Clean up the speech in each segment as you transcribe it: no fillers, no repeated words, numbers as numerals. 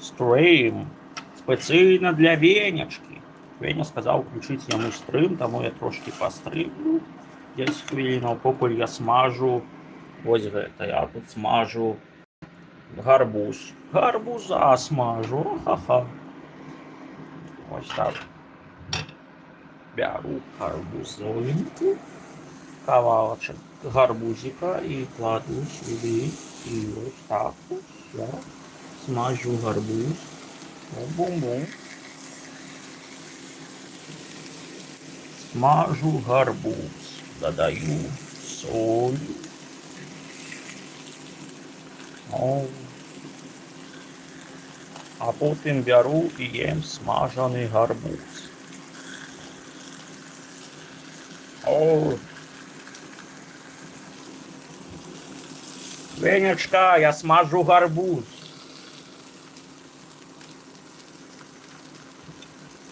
Стрим. Спеційно для Венечки. Веня сказав включити йому стрим, тому я трошки пострімлю. 10 хвилин, поки я смажу. Ось це, я тут смажу гарбуз. Гарбуза смажу. Ха-ха. Ось так. Беру гарбузинку, кавалочек гарбузика и кладу сюда. И вот так вот я смажу гарбуз. Бум-бум. Смажу гарбуз. Додаю соль. А потім беру і їм смажений гарбуз. О! Венечка, я смажу гарбуз.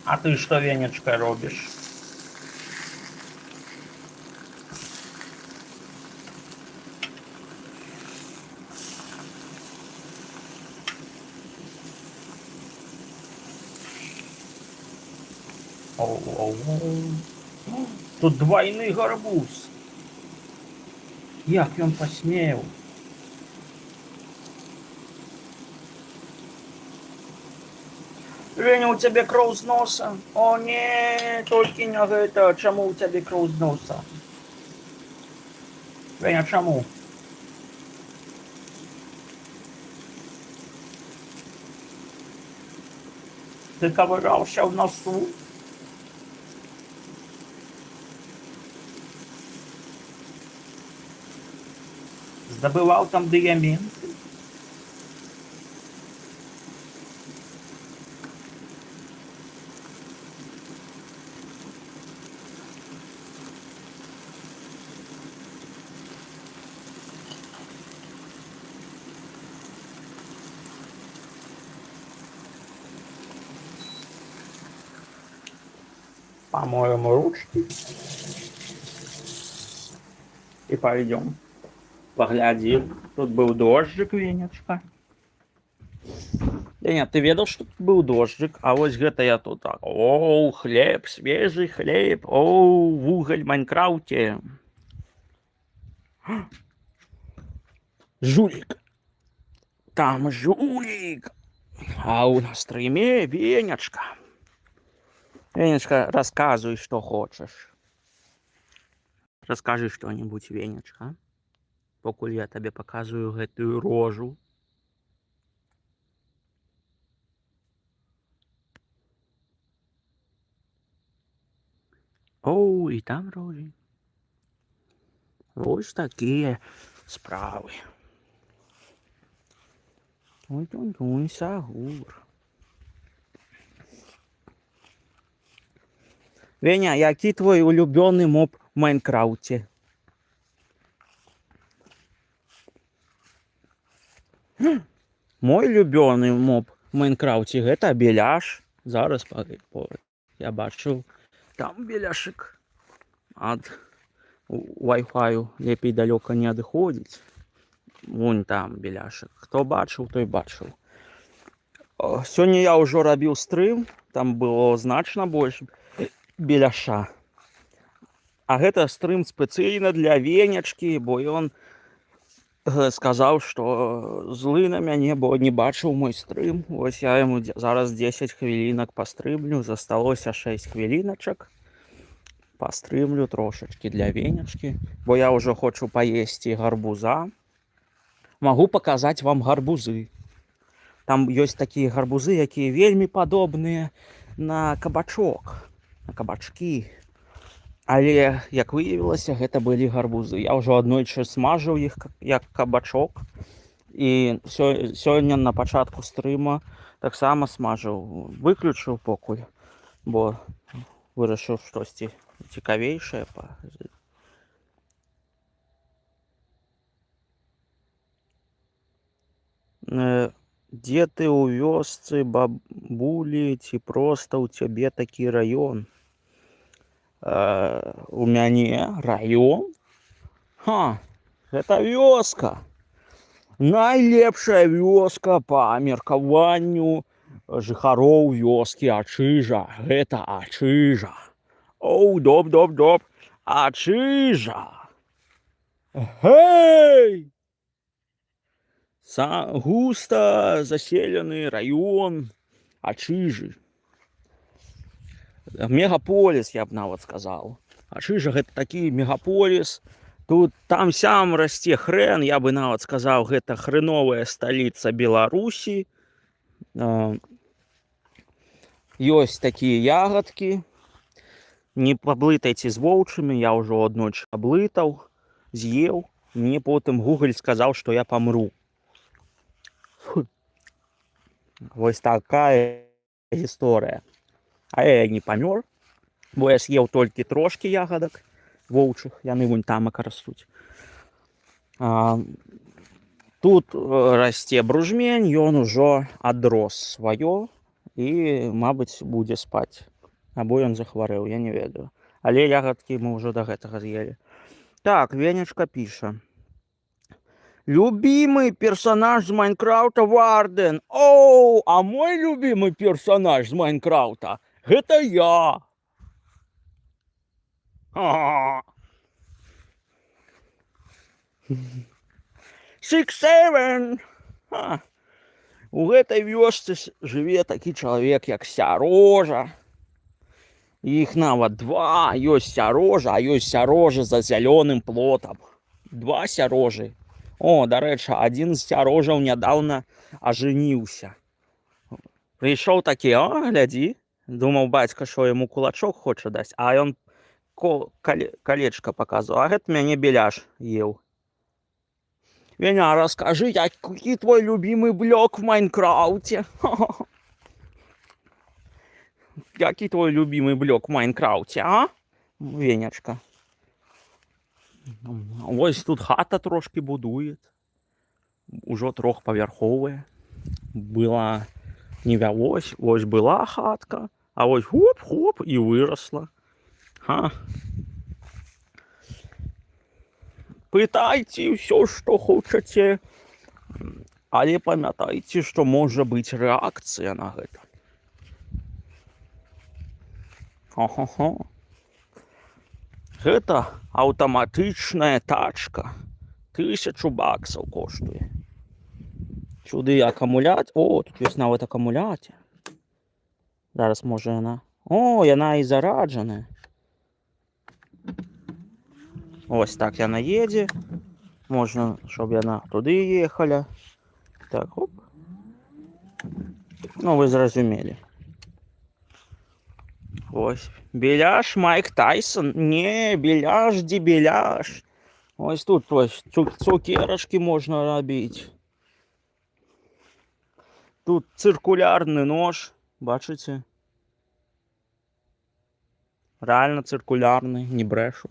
А ти що, Венечка, робиш? Тут двойний гарбуз. Як він посмів? Веня, у тебе кров з носа? О, ні, тільки не это. Чому у тебе кров з носа? Веня, чому? Ти ковырявся в носу? Здобывал там диаменты? Помоем ручки и пойдем. Поглядим. Тут был дождик, Венечка. Да нет, ты ведал, что тут был дождик? А вот где-то я тут так. О, хлеб, свежий хлеб. О, в уголь в Майнкрафте. Жулик. Там жулик. А у нас в стриме Венечка. Венечка, рассказывай, что хочешь. Расскажи что-нибудь, Венечка. Покуль я тебе показываю эту рожу. О, і там рожі. Ось такі справи. Ой-ой-ой, Сагур. Веня, який твій улюблений моб в Майнкрафті? Мой улюблений моб в Майнкрафті – це біляш. Зараз я бачу, там біляшик. От Wi-Fi лепей далеко не відходить. Вон там біляшик. Хто бачив, той бачив. Сьогодні я вже робив стрим, там було значно більше біляша. А гэта стрим спецыйна для Венечкі, бо ён сказаў, што злы на мяне, бо не бачыў мой стрим. Вось я яму зараз 10 хвілінак пастрымлю, засталося 6 хвіліначак. Пастрымлю трошачкі для Венечкі, бо я ўжо хочу паесці гарбуза. Магу паказаць вам гарбузы. Там ёсць такія гарбузы, якія вельмі падобныя на кабачок, на кабачкі. Але, як выявілася, гэта былі гарбузы. Я ўжо аднойчы смажыў іх як кабачок. І сёння на пачатку стрыма таксама смажыў. Выключыў покуль, бо вырашыў штосьці цікавейшае. Дзе ты ў вёсцы, бабулі, ці проста ў цябе такі раён? У мяне раён? Ха, гэта вёска. Найлепшая вёска па меркаванню жыхароў вёскі Ачыжа. Гэта Ачыжа. Оу, доп. Ачыжа. Гэй! Густо заселены район Ачыжы. Мегаполіс, я б нават сказаў. Ачыжа гэта такі мегаполіс. Тут там-сям расце хрэн, я бы нават сказаў, гэта хрэновая сталіца Беларусі. Ёсць такія ягадкі. Не паблытайце з воўчымі, я ўжо аднойчы аблытаў, з'еў. Мне потым Google сказаў, што я памру. Вось такая гісторыя. А я не памёр, бо я з'еў толькі трошкі ягадак воўчых, яны вунь тамака растуць. Тут расце бружмень, ён ужо адрос сваё і, мабыць, будзе спаць. Або ён захварэў, я не ведаю. Але ягадкі мы ўжо да гэтага з'елі. Так, Венечка піша. Любимый персонаж з Майнкрафта Варден. Оу, а мой любимый персонаж з Майнкрафта — гэта я. 6-7. У гэтай вёсцы жыве такі чалавек, як Сярожа. Іх нават два. Ёсць Сярожа, а ёсць Сярожа за зялёным плотам. Два Сярожы. О, дарэчы, адзін з Сярожаў нядаўна ажаніўся. Прыйшоў такі, глядзі. Думаў бацька, што яму кулачок хоча даць, а ён калечка паказваў. А гэта мяне Беляш еў. Веня, раскажы, які твой любимый блок в Майнкрафте? Які твой любимый блок в Майнкрафте, а? Венечка. Ось тут хата трошки будует. Ужо трохпавярховая. Была не вялось, ось была хатка, а ось хоп-хоп і выросла. Пытайце ўсё, што хочаце, але памятайце, што можа быць рэакцыя на гэта. Гэта аўтаматычная тачка. 1000 баксаў коштуе. Сюды акумулятор. О, тут ёсць нават акумулятор. Зараз можа яна. О, яна і зараджаная. Ось так яна едзе. Можна, щоб яна туди ехала. Так, оп. Ну, ви зразумели. Ось. Беляш Майк Тайсон. Не, Беляш, де Беляш. Ось тут ось цукерочки можна робити. Тут циркулярний нож. Бачите? Реально циркулярний, не брешу.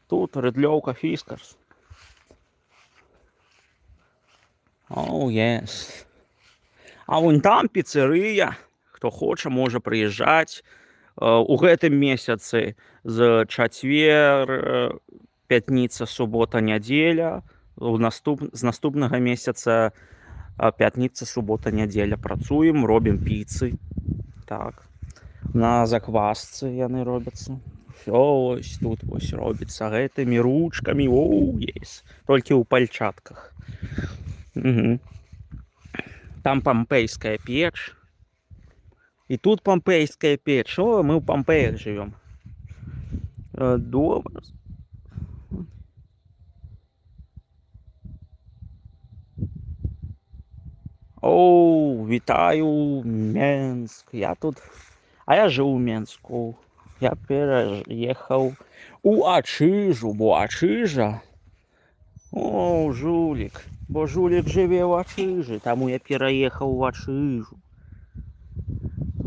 Тут Редльовка Фіскарс. Оу, єс. А вон там піцерія. Хто хоче, може приїжджати. У гэтым месяцы з чацвер, пятніца, субота, нядзеля. З наступнага месяца пятніца, субота, нядзеля працуем, робім піцы. Так. На заквасцы яны робяцца. Всё ось тут ось робіцца гэтымі ручкамі. Оу, ес. Толькі ў пальчатках. Угу. Там пампейская печ. І тут пампейская печ. О, мы ў Пампеях живем. Добра. Оу, вітаю, Менск. Я тут... А я жив у Менску. Я переехал у Ачижу, бо Ачижа... О, жулик. Бо жулик живе в Ачижі, тому я переехал в Ачижу.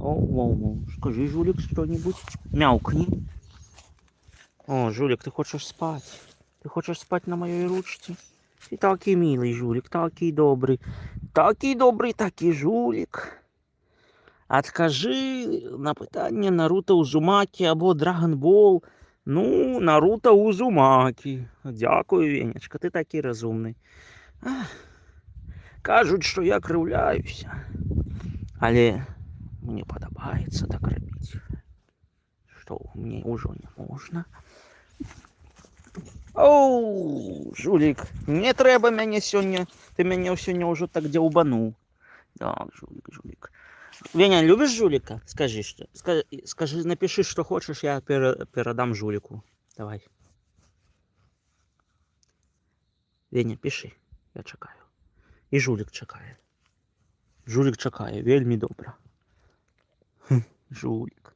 О, скажи, жулик, что-нибудь. Мяукни. О, жулик, ты хочешь спать? Ты хочешь спать на моей ручке? Ты такий милый жулик, такий добрый. Такий добрый, такий жулик. Откажи на питання Наруто Узумакі або Драгонбол. Ну, Наруто Узумакі. Дякую, Венечка, ти такий розумний. Кажуть, що я кривляюся. Але мені подобається так робити. Що мені уже не можна. Оу, жулик, не треба мене сьогодні. Ти мене сьогодні вже так дяубанув. Да, жулик. Веня, любишь жулика? Скажи, что. Скажи, напиши, что хочешь, я передам жулику. Давай. Веня, пиши. Я чекаю. І жулик чекає. Жулик чекає, вельми добре. Жулик.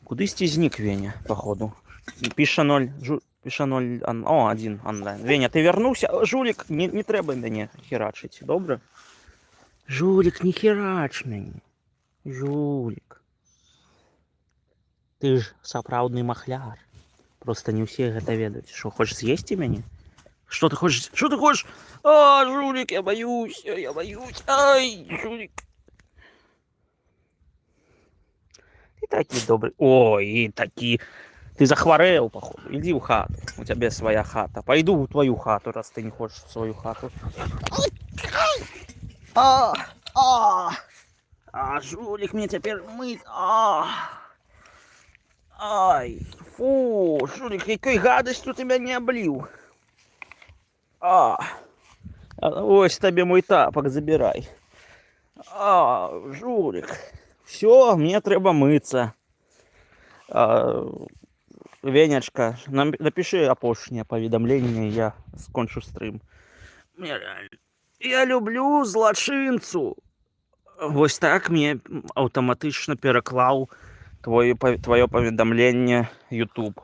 Кудись зник Веня, походу. Пише 0. Пише 0. О, 1 онлайн. Веня, ти вернувся? Жулик, не треба мене херачити, добре? Жулик, не херач мене. Жулик. Ты ж сапраўдны махляр. Просто не все гэта ведаюць. Что, хочешь съесть мяне? Что ты хочешь? Что ты хочешь? А, жулик, я боюсь, я боюсь. Ай, жулик. Ты такие добрый. Ой, и такие. Ты захворел, походу. Иди в хату. У тебя своя хата. Пойду в твою хату, раз ты не хочешь в свою хату. А, жулик мне теперь мыть. Ай, фу, жулик, якой гадостью ты меня облил. Ось тебе мой тапок, забирай. Жулик. Все, мне треба мыться. Венечка, напиши апошнее поведомление, я скончу стрим. Мне реально. Я люблю злочинцу. Вось так мне автоматично переклал твое поведомление YouTube.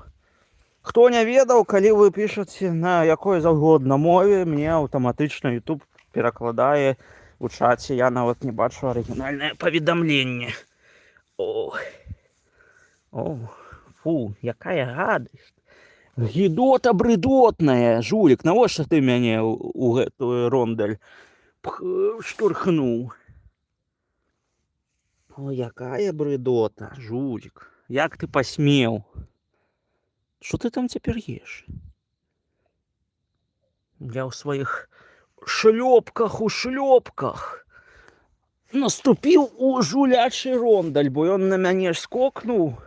Хто не ведаў, калі вы пішаце на якой заўгодна мове, мне аўтаматычна YouTube перакладае у чаце. Я нават не бачу арыгінальнае паведамленне. Фу, якая гадасць. Гідота брыдотная, жулік, навошта ты мяне ў гэтую рондаль штурхнуў? О, якая брыдота, жулік. Як ты пасмеў? Что ты там теперь ешь? Я в своих шлепках наступил у жулячий рондаль, бо он на мяне скокнул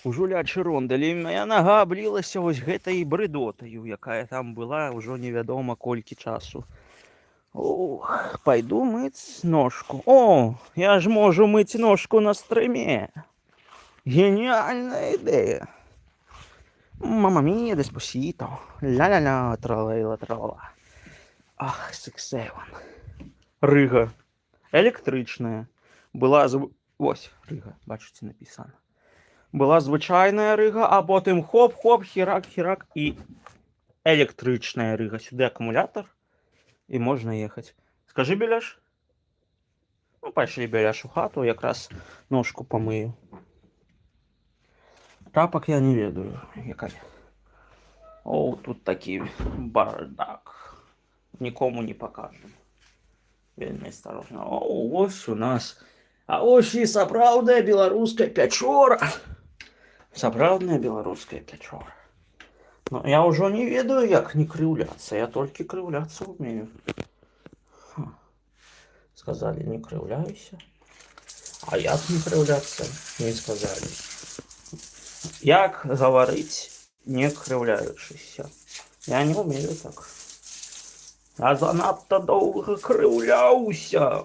у жулячий рондаль, и моя нога облилася вось гэтай брыдотаю, якая там была уже невядома колькі часу. Пойду мыть ножку. О, я ж можу мыть ножку на стриме. Гениальная идея. Мама мия, деспосито. Ля-ля-ля, тралейла, тралала. Ах, сексеван. Рига. Електричная. Була ось, рига, бачите, написано. Була звичайна рига, а потім хоп-хоп, хірак-хірак і електрична рига. Сюди акумулятор і можна їхати. Скажи, Біляш. Ну, пішли, Біляш, у хату, якраз ножку помию. Тапок я не ведаю, якая. О, тут такий бардак. Нікому не покажем. Вельми осторожно. О, ось у нас. А ось і сапраўдная беларуская пячора. Сапраўдная беларуская пячора. Но я уже не ведаю, як не крыўляцца. Я толькі крыўляцца умею. Сказали, не крыўляюся. А як не крыўляцца, не сказали. Як гаварыць, не крыўляючыся? Я не умею так. Я занадто доўга крыўляўся.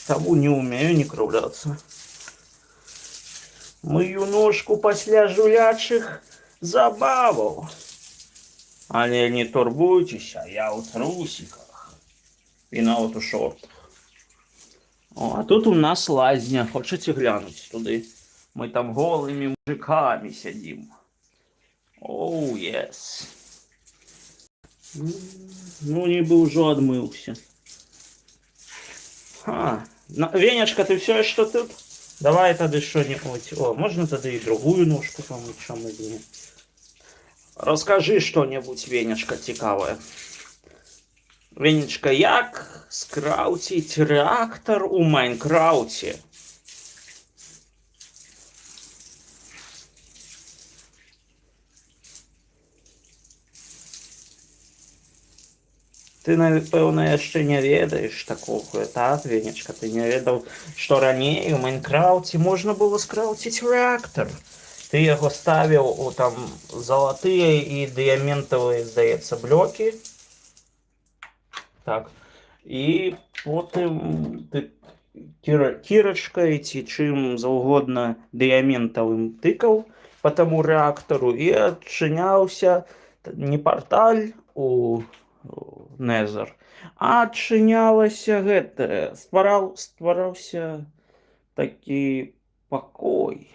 Таму не умею не крыўляцца. Мыю ножку пасля жулячых забаваў. Але не турбуйцеся, я ў трусиках. І нават у шортах. О, а тут у нас лазня. Хочаце глянуць туды? Мы там голыми мужиками сидим. Оу, yes. Ну, ніби уже отмылся. Венечка, ты все еще тут? Давай тогда что-нибудь. О, можно тогда и другую ножку помыть, чему бы не. Расскажи что-нибудь, Венечка, цікавое. Венечка, як скраутить реактор у Майнкрафте? Ты, напэўна, яшчэ не ведаеш такога, так, Венечка? Ты не ведаў, што раней у Майнкрафце можна было скрафціць рэактар. Ты яго ставіў у там залатыя і дыяментавыя, здаецца, блокі. Так. І потым ты кірачкай ці чым заўгодна дыяментавым тыкаў па таму рэактару і адчыняўся не парталь у Незер, а адчынялася гэта, ствараўся такі пакой,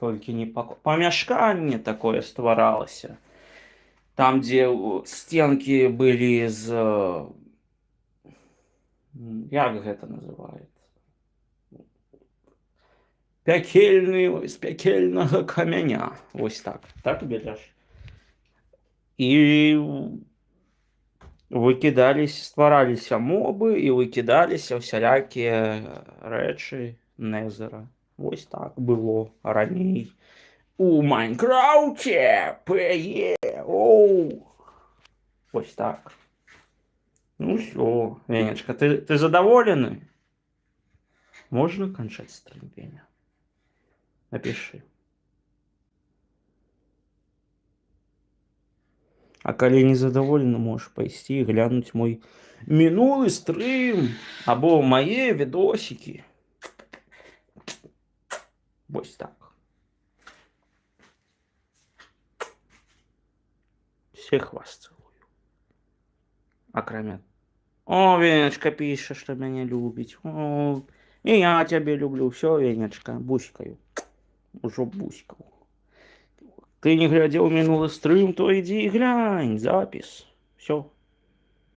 толькі не пакой, памяшканне такое стваралася, там, дзе сценкі былі з, як гэта называецца? З пякельнага каменя, вось так, так, Беляш? І ствараліся мобы і выкідаліся ўсялякія рэчы Незера. Вось так было раней у Майнкрафце. Оу! Вось так. Ну всё, Венечка, ты задаволены? Можна канчаць стрым, Веня? Напиши. А калі не задаволены, можаш пайсці і глянуць мой мінулы стрым або мае відосікі. Вось так. Всех вас цэлую. Акрамя. О, Венечка піша, што мяне любіць. О, і я цябе люблю. Всё, Венечка, буськаю. Ужо буськаў. Ты не глядзеў мінулы стрым, то ідзі і глянь запіс. Всё.